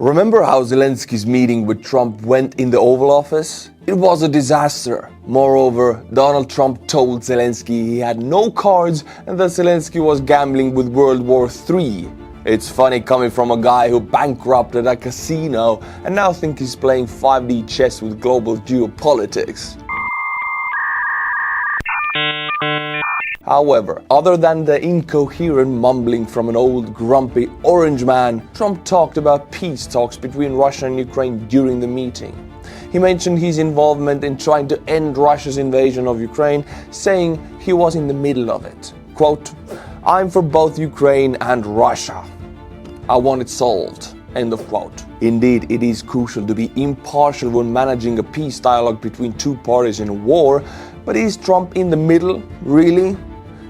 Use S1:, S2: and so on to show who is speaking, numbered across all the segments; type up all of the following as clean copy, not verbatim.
S1: Remember how Zelensky's meeting with Trump went in the Oval Office? It was a disaster. Moreover, Donald Trump told Zelensky he had no cards and that Zelensky was gambling with World War III. It's funny coming from a guy who bankrupted a casino and now thinks he's playing 5D chess with global geopolitics. However, other than the incoherent mumbling from an old grumpy orange man, Trump talked about peace talks between Russia and Ukraine during the meeting. He mentioned his involvement in trying to end Russia's invasion of Ukraine, saying he was in the middle of it. Quote, "I'm for both Ukraine and Russia. I want it solved." End of quote. Indeed, it is crucial to be impartial when managing a peace dialogue between two parties in a war, but is Trump in the middle? Really?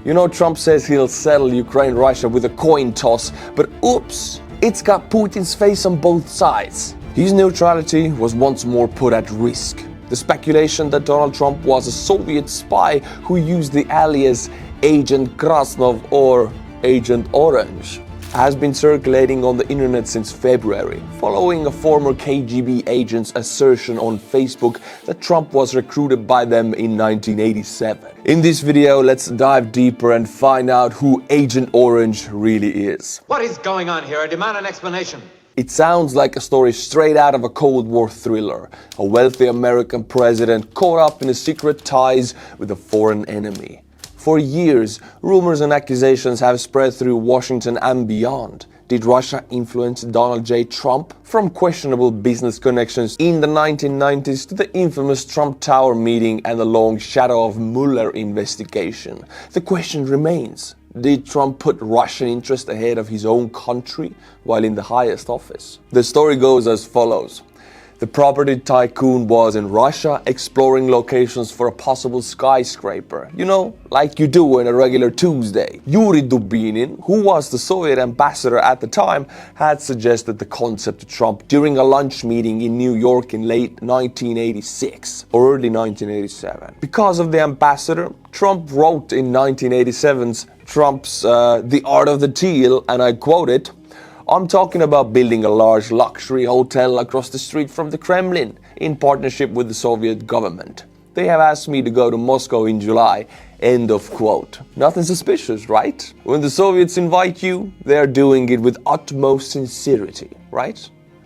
S1: You know, Trump says he'll settle Ukraine-Russia with a coin toss, but oops, it's got Putin's face on both sides. His neutrality was once more put at risk. The speculation that Donald Trump was a Soviet spy who used the alias Agent KRASNOV or Agent Orange has been circulating on the internet since February, following a former KGB agent's assertion on Facebook that Trump was recruited by them in 1987. In this video, let's dive deeper and find out who Agent Orange really is.
S2: What is going on here? I demand an explanation.
S1: It sounds like a story straight out of a Cold War thriller. A wealthy American president caught up in a secret ties with a foreign enemy. For years, rumors and accusations have spread through Washington and beyond. Did Russia influence Donald J. Trump? From questionable business connections in the 1990s to the infamous Trump Tower meeting and the long shadow of Mueller investigation, the question remains: did Trump put Russian interest ahead of his own country while in the highest office? The story goes as follows. The property tycoon was in Russia exploring locations for a possible skyscraper. You know, like you do on a regular Tuesday. Yuri Dubinin, who was the Soviet ambassador at the time, had suggested the concept to Trump during a lunch meeting in New York in late 1986 or early 1987. Because of the ambassador, Trump wrote in 1987's Trump's The Art of the Deal, and I quote it, "I'm talking about building a large luxury hotel across the street from the Kremlin in partnership with the Soviet government. They have asked me to go to Moscow in July." End of quote. Nothing suspicious, right? When the Soviets invite you, they're doing it with utmost sincerity, right?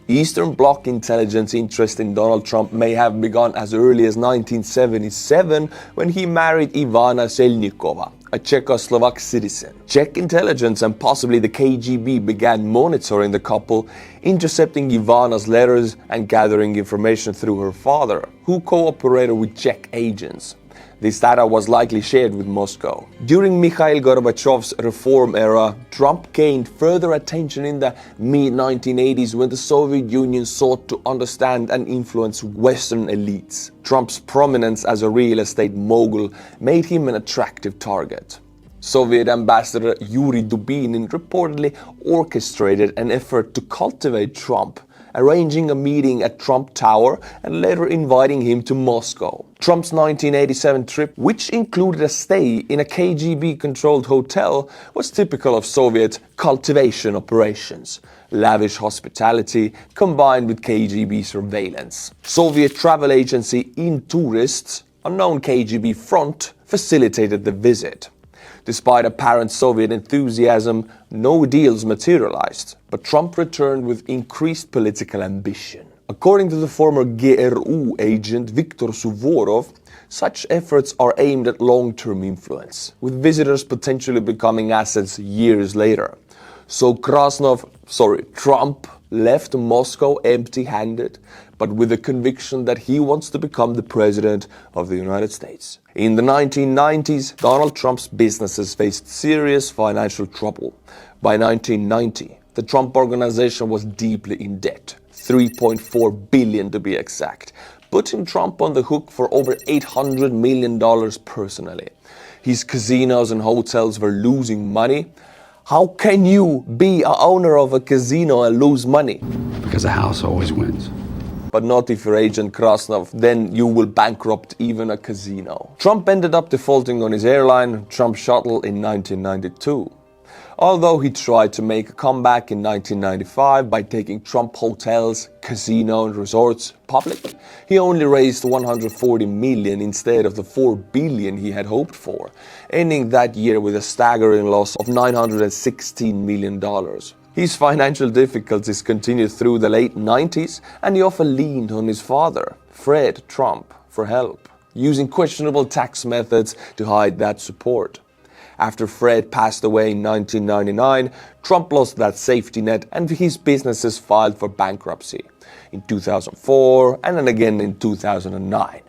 S1: Eastern Bloc intelligence interest in Donald Trump may have begun as early as 1977 when he married Ivana Selnikova, a Czechoslovak citizen. Czech intelligence and possibly the KGB began monitoring the couple, intercepting Ivana's letters and gathering information through her father, who cooperated with Czech agents. This data was likely shared with Moscow. During Mikhail Gorbachev's reform era, Trump gained further attention in the mid-1980s when the Soviet Union sought to understand and influence Western elites. Trump's prominence as a real estate mogul made him an attractive target. Soviet ambassador Yuri Dubinin reportedly orchestrated an effort to cultivate Trump, arranging a meeting at Trump Tower and later inviting him to Moscow. Trump's 1987 trip, which included a stay in a KGB-controlled hotel, was typical of Soviet cultivation operations. Lavish hospitality combined with KGB surveillance. Soviet travel agency Intourists, a known KGB front, facilitated the visit. Despite apparent Soviet enthusiasm, no deals materialized, but Trump returned with increased political ambition. According to the former GRU agent Viktor Suvorov, such efforts are aimed at long-term influence, with visitors potentially becoming assets years later. So Trump left Moscow empty-handed, but with the conviction that he wants to become the president of the United States. In the 1990s, Donald Trump's businesses faced serious financial trouble. By 1990, the Trump organization was deeply in debt, $3.4 billion to be exact, putting Trump on the hook for over $800 million personally. His casinos and hotels were losing money. How can you be an owner of a casino and lose money?
S3: Because the house always wins.
S1: But not if you're Agent KRASNOV, then you will bankrupt even a casino. Trump ended up defaulting on his airline, Trump Shuttle, in 1992. Although he tried to make a comeback in 1995 by taking Trump hotels, casino and resorts public, he only raised 140 million instead of the 4 billion he had hoped for, ending that year with a staggering loss of $916 million. His financial difficulties continued through the late 90s, and he often leaned on his father, Fred Trump, for help, using questionable tax methods to hide that support. After Fred passed away in 1999, Trump lost that safety net and his businesses filed for bankruptcy in 2004 and then again in 2009.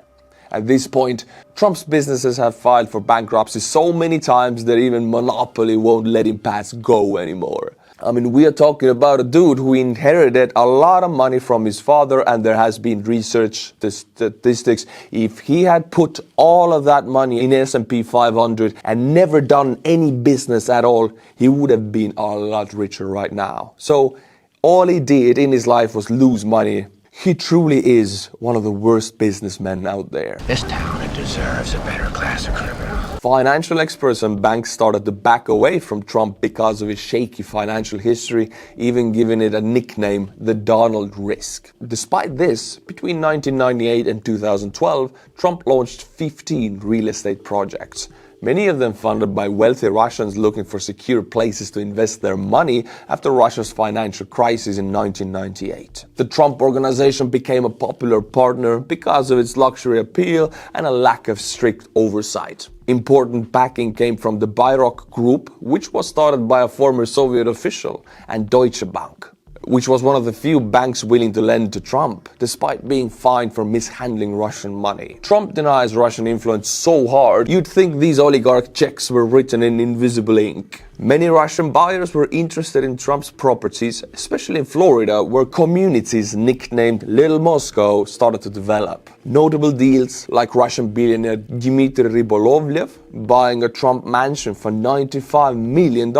S1: At this point, Trump's businesses have filed for bankruptcy so many times that even Monopoly won't let him pass go anymore. I mean, we are talking about a dude who inherited a lot of money from his father, and there has been research statistics. If he had put all of that money in S&P 500 and never done any business at all, he would have been a lot richer right now. So all he did in his life was lose money. He truly is one of the worst businessmen out there.
S3: This town, it deserves a better class of criminal.
S1: Financial experts and banks started to back away from Trump because of his shaky financial history, even giving it a nickname, the Donald Risk. Despite this, between 1998 and 2012, Trump launched 15 real estate projects, many of them funded by wealthy Russians looking for secure places to invest their money after Russia's financial crisis in 1998. The Trump Organization became a popular partner because of its luxury appeal and a lack of strict oversight. Important backing came from the Bayrock Group, which was started by a former Soviet official, and Deutsche Bank, which was one of the few banks willing to lend to Trump, despite being fined for mishandling Russian money. Trump denies Russian influence so hard, you'd think these oligarch checks were written in invisible ink. Many Russian buyers were interested in Trump's properties, especially in Florida, where communities nicknamed Little Moscow started to develop. Notable deals like Russian billionaire Dmitry Rybolovlev buying a Trump mansion for $95 million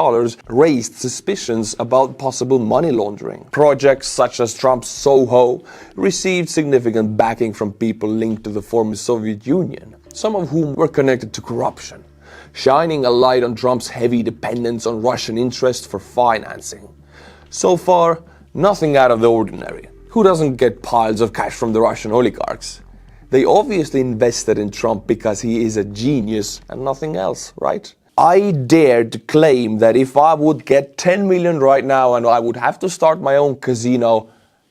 S1: raised suspicions about possible money laundering. Projects such as Trump's Soho received significant backing from people linked to the former Soviet Union, some of whom were connected to corruption, shining a light on Trump's heavy dependence on Russian interests for financing. So far, nothing out of the ordinary. Who doesn't get piles of cash from the Russian oligarchs? They obviously invested in Trump because he is a genius and nothing else, right? I dare to claim that if I would get 10 million right now and I would have to start my own casino,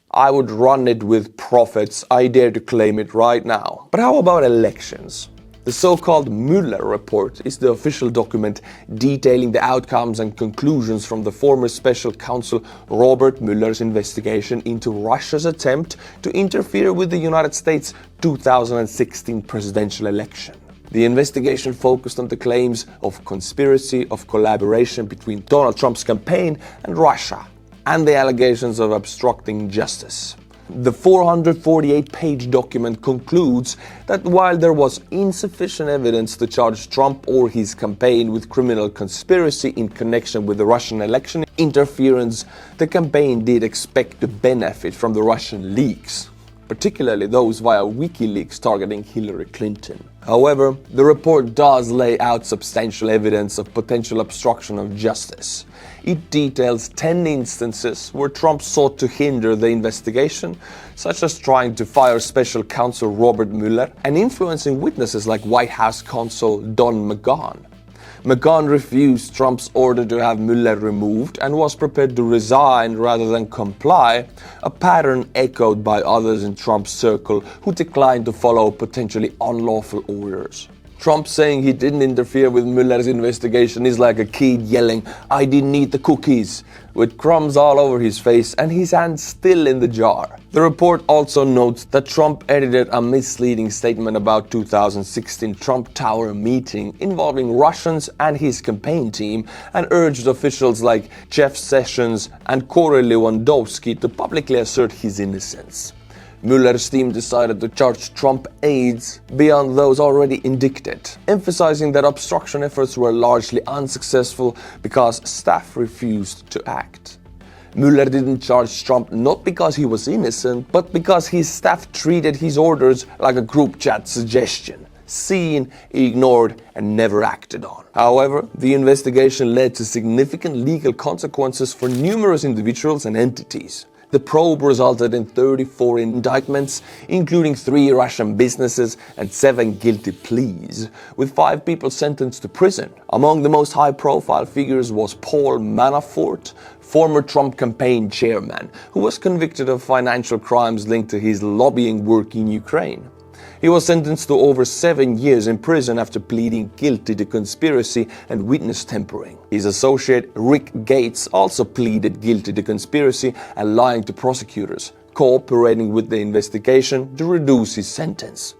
S1: I would run it with profits. I dare to claim it right now. But how about elections? The so-called Mueller report is the official document detailing the outcomes and conclusions from the former special counsel Robert Mueller's investigation into Russia's attempt to interfere with the United States 2016 presidential election. The investigation focused on the claims of conspiracy of collaboration between Donald Trump's campaign and Russia, and the allegations of obstructing justice. The 448-page document concludes that while there was insufficient evidence to charge Trump or his campaign with criminal conspiracy in connection with the Russian election interference, the campaign did expect to benefit from the Russian leaks, particularly those via WikiLeaks targeting Hillary Clinton. However, the report does lay out substantial evidence of potential obstruction of justice. It details 10 instances where Trump sought to hinder the investigation, such as trying to fire special counsel Robert Mueller and influencing witnesses like White House counsel Don McGahn. McGahn refused Trump's order to have Mueller removed and was prepared to resign rather than comply, a pattern echoed by others in Trump's circle who declined to follow potentially unlawful orders. Trump saying he didn't interfere with Mueller's investigation is like a kid yelling, "I didn't eat the cookies," with crumbs all over his face and his hand still in the jar. The report also notes that Trump edited a misleading statement about 2016 Trump Tower meeting involving Russians and his campaign team and urged officials like Jeff Sessions and Corey Lewandowski to publicly assert his innocence. Mueller's team decided to charge Trump aides beyond those already indicted, emphasizing that obstruction efforts were largely unsuccessful because staff refused to act. Mueller didn't charge Trump not because he was innocent, but because his staff treated his orders like a group chat suggestion. seen, ignored, and never acted on. However, the investigation led to significant legal consequences for numerous individuals and entities. The probe resulted in 34 indictments, including 3 Russian businesses and 7 guilty pleas, with 5 people sentenced to prison. Among the most high-profile figures was Paul Manafort, former Trump campaign chairman, who was convicted of financial crimes linked to his lobbying work in Ukraine. He was sentenced to over 7 years in prison after pleading guilty to conspiracy and witness tampering. His associate Rick Gates also pleaded guilty to conspiracy and lying to prosecutors, cooperating with the investigation to reduce his sentence.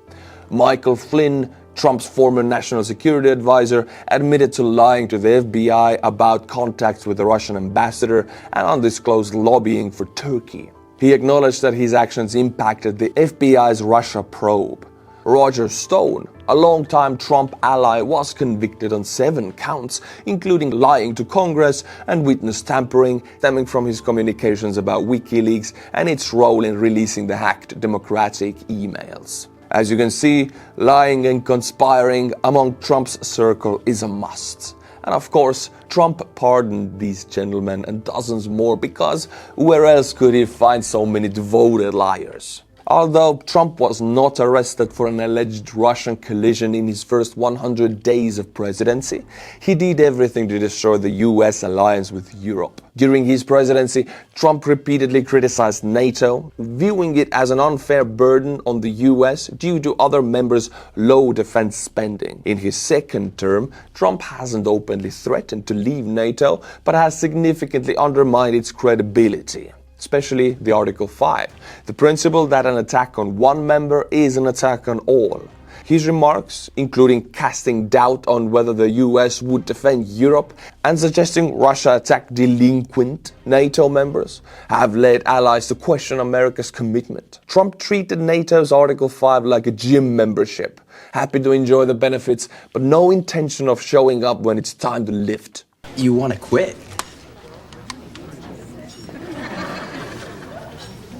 S1: Michael Flynn, Trump's former national security advisor, admitted to lying to the FBI about contacts with the Russian ambassador and undisclosed lobbying for Turkey. He acknowledged that his actions impacted the FBI's Russia probe. Roger Stone, a longtime Trump ally, was convicted on 7 counts, including lying to Congress and witness tampering, stemming from his communications about WikiLeaks and its role in releasing the hacked Democratic emails. As you can see, lying and conspiring among Trump's circle is a must. And of course, Trump pardoned these gentlemen and dozens more because where else could he find so many devoted liars? Although Trump was not arrested for an alleged Russian collision in his first 100 days of presidency, he did everything to destroy the US alliance with Europe. During his presidency, Trump repeatedly criticized NATO, viewing it as an unfair burden on the US due to other members' low defense spending. In his second term, Trump hasn't openly threatened to leave NATO, but has significantly undermined its credibility. Especially the Article 5, the principle that an attack on one member is an attack on all. His remarks, including casting doubt on whether the US would defend Europe and suggesting Russia attack delinquent NATO members, have led allies to question America's commitment. Trump treated NATO's Article 5 like a gym membership, happy to enjoy the benefits, but no intention of showing up when it's time to lift.
S4: You want to quit?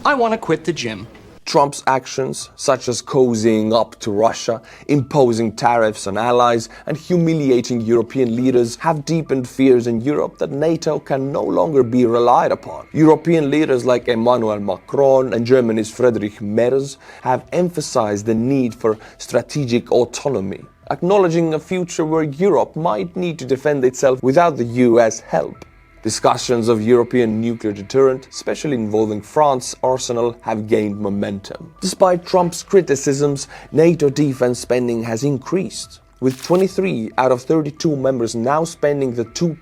S4: I want to quit the gym.
S1: Trump's actions, such as cozying up to Russia, imposing tariffs on allies, and humiliating European leaders, have deepened fears in Europe that NATO can no longer be relied upon. European leaders like Emmanuel Macron and Germany's Friedrich Merz have emphasized the need for strategic autonomy, acknowledging a future where Europe might need to defend itself without the US help. Discussions of European nuclear deterrent, especially involving France's arsenal, have gained momentum. Despite Trump's criticisms, NATO defense spending has increased, with 23 out of 32 members now spending the 2%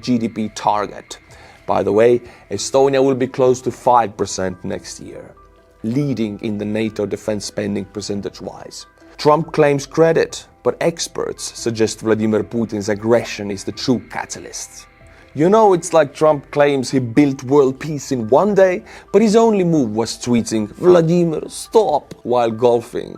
S1: GDP target. By the way, Estonia will be close to 5% next year, leading in the NATO defense spending percentage-wise. Trump claims credit, but experts suggest Vladimir Putin's aggression is the true catalyst. You know, it's like Trump claims he built world peace in one day, but his only move was tweeting, "Vladimir, stop," while golfing.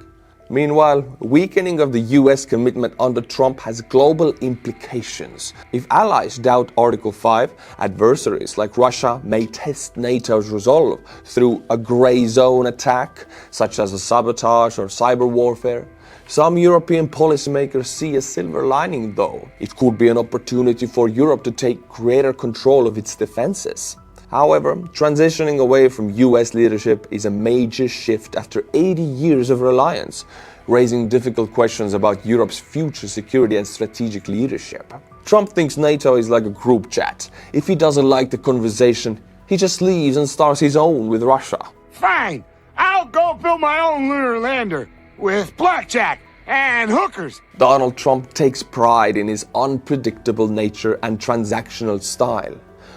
S1: Meanwhile, weakening of the US commitment under Trump has global implications. If allies doubt Article 5, adversaries like Russia may test NATO's resolve through a gray zone attack, such as a sabotage or cyber warfare. Some European policymakers see a silver lining, though. It could be an opportunity for Europe to take greater control of its defenses. However, transitioning away from US leadership is a major shift after 80 years of reliance, raising difficult questions about Europe's future security and strategic leadership. Trump thinks NATO is like a group chat. If he doesn't like the conversation, he just leaves and starts his own with Russia.
S3: Fine, I'll go build my own lunar lander with blackjack and hookers.
S1: Donald Trump takes pride in his unpredictable nature and transactional style.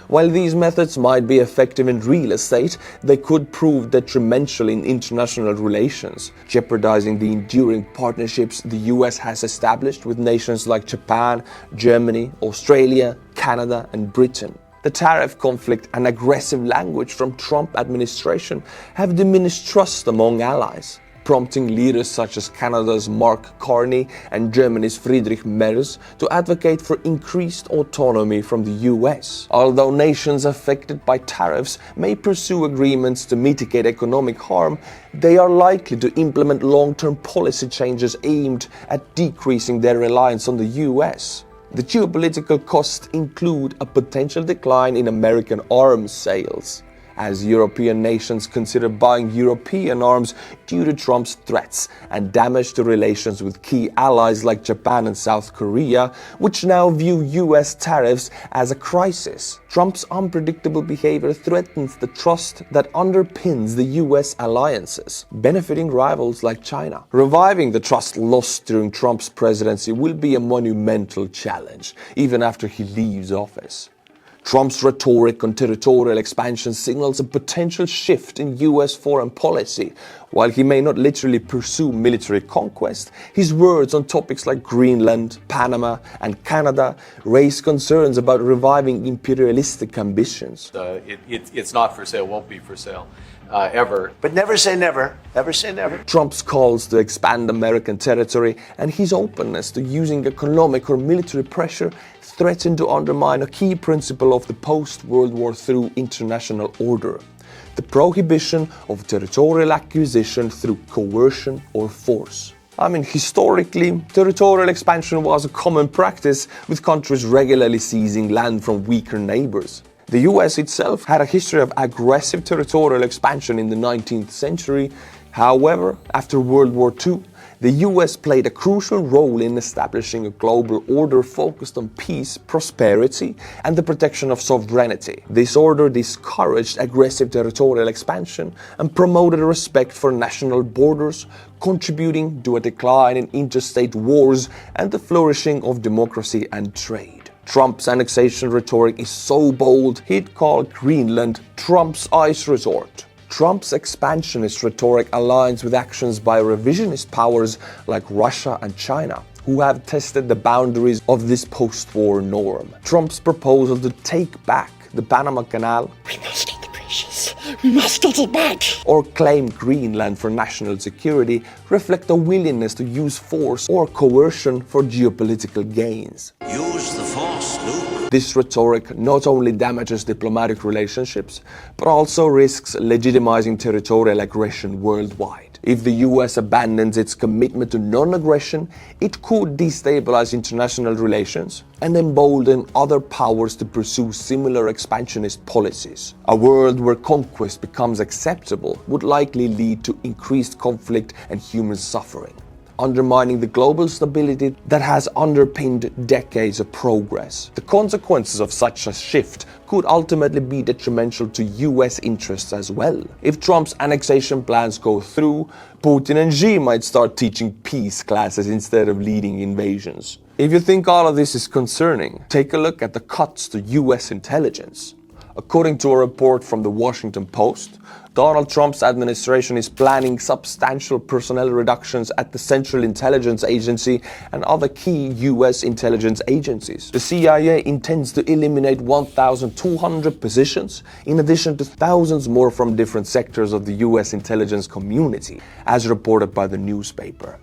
S1: While these methods might be effective in real estate, they could prove detrimental in international relations, jeopardizing the enduring partnerships the US has established with nations like Japan, Germany, Australia, Canada, and Britain. The tariff conflict and aggressive language from Trump administration have diminished trust among allies. prompting leaders such as Canada's Mark Carney and Germany's Friedrich Merz to advocate for increased autonomy from the US. Although nations affected by tariffs may pursue agreements to mitigate economic harm, they are likely to implement long-term policy changes aimed at decreasing their reliance on the US. The geopolitical costs include a potential decline in American arms sales, as European nations consider buying European arms due to Trump's threats and damage to relations with key allies like Japan and South Korea, which now view US tariffs as a crisis. Trump's unpredictable behavior threatens the trust that underpins the US alliances, benefiting rivals like China. Reviving the trust lost during Trump's presidency will be a monumental challenge, even after he leaves office. Trump's rhetoric on territorial expansion signals a potential shift in US foreign policy. While he may not literally pursue military conquest, his words on topics like Greenland, Panama, and Canada raise concerns about reviving imperialistic ambitions.
S5: It's not for sale, won't be for sale. Ever.
S6: But never say never. Never say never.
S1: Trump's calls to expand American territory and his openness to using economic or military pressure threaten to undermine a key principle of the post-World War II international order: the prohibition of territorial acquisition through coercion or force. Historically, territorial expansion was a common practice, with countries regularly seizing land from weaker neighbors. The US itself had a history of aggressive territorial expansion in the 19th century. However, after World War II, the US played a crucial role in establishing a global order focused on peace, prosperity, and the protection of sovereignty. This order discouraged aggressive territorial expansion and promoted respect for national borders, contributing to a decline in interstate wars and the flourishing of democracy and trade. Trump's annexation rhetoric is so bold, he'd call Greenland Trump's ice resort. Trump's expansionist rhetoric aligns with actions by revisionist powers like Russia and China, who have tested the boundaries of this post-war norm. Trump's proposal to take back the Panama Canal,
S7: we must get the precious, we must get it back,
S1: or claim Greenland for national security reflect a willingness to use force or coercion for geopolitical gains.
S6: Use the force, Luke.
S1: This rhetoric not only damages diplomatic relationships, but also risks legitimizing territorial aggression worldwide. If the US abandons its commitment to non-aggression, it could destabilize international relations and embolden other powers to pursue similar expansionist policies. A world where conquest becomes acceptable would likely lead to increased conflict and human suffering, undermining the global stability that has underpinned decades of progress. The consequences of such a shift could ultimately be detrimental to US interests as well. If Trump's annexation plans go through, Putin and Xi might start teaching peace classes instead of leading invasions. If you think all of this is concerning, take a look at the cuts to US intelligence. According to a report from the Washington Post, Donald Trump's administration is planning substantial personnel reductions at the Central Intelligence Agency and other key US intelligence agencies. The CIA intends to eliminate 1,200 positions, in addition to thousands more from different sectors of the US intelligence community, as reported by the newspaper.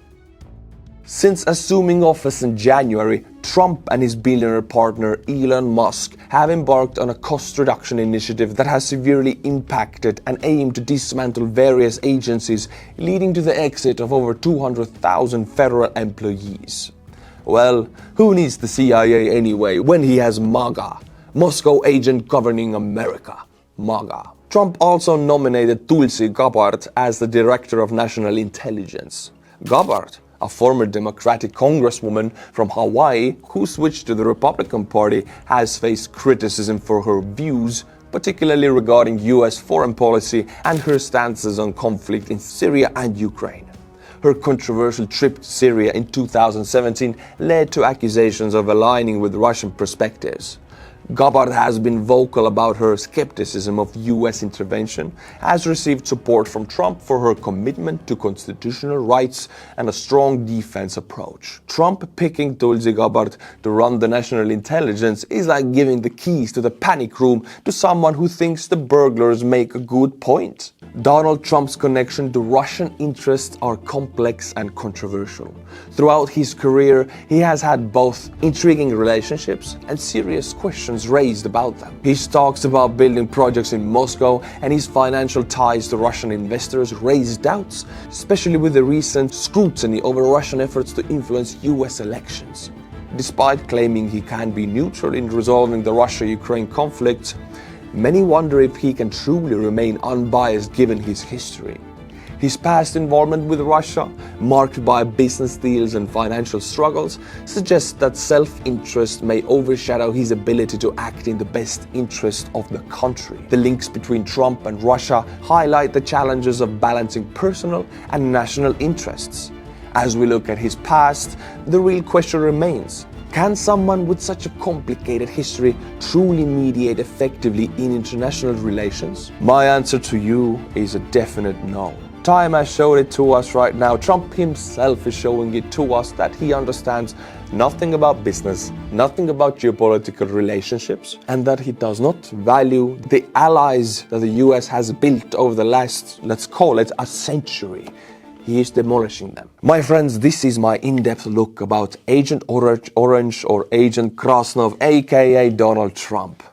S1: Since assuming office in January, Trump and his billionaire partner Elon Musk have embarked on a cost reduction initiative that has severely impacted and aimed to dismantle various agencies, leading to the exit of over 200,000 federal employees. Well, who needs the CIA anyway when he has MAGA, Moscow agent governing America, MAGA. Trump also nominated Tulsi Gabbard as the Director of National Intelligence. Gabbard, a former Democratic congresswoman from Hawaii who switched to the Republican Party, has faced criticism for her views, particularly regarding US foreign policy and her stances on conflict in Syria and Ukraine. Her controversial trip to Syria in 2017 led to accusations of aligning with Russian perspectives. Gabbard has been vocal about her skepticism of US intervention, has received support from Trump for her commitment to constitutional rights and a strong defense approach. Trump picking Tulsi Gabbard to run the national intelligence is like giving the keys to the panic room to someone who thinks the burglars make a good point. Donald Trump's connection to Russian interests are complex and controversial. Throughout his career, he has had both intriguing relationships and serious questions raised about them. His talks about building projects in Moscow and his financial ties to Russian investors raised doubts, especially with the recent scrutiny over Russian efforts to influence US elections. Despite claiming he can be neutral in resolving the Russia-Ukraine conflict, many wonder if he can truly remain unbiased given his history. His past involvement with Russia, marked by business deals and financial struggles, suggests that self-interest may overshadow his ability to act in the best interest of the country. The links between Trump and Russia highlight the challenges of balancing personal and national interests. As we look at his past, the real question remains: can someone with such a complicated history truly mediate effectively in international relations? My answer to you is a definite no. Time has showed it to us right now. Trump himself is showing it to us that he understands nothing about business, nothing about geopolitical relationships, and that he does not value the allies that the US has built over the last, let's call it, a century. He is demolishing them. My friends, this is my in-depth look about Agent Orange or Agent KRASNOV, aka Donald Trump.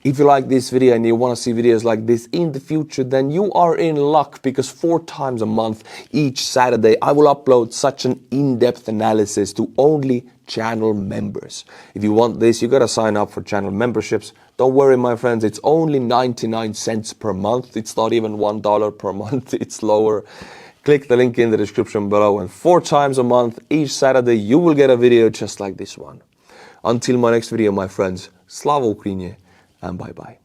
S1: If you like this video and you want to see videos like this in the future, then you are in luck, because 4 times a month, each Saturday, I will upload such an in-depth analysis to only channel members. If you want this, you gotta sign up for channel memberships. Don't worry, my friends, it's only 99 cents per month. It's not even $1 per month, it's lower. Click the link in the description below, and 4 times a month, each Saturday, you will get a video just like this one. Until my next video, my friends, Slava Ukraini, and bye-bye.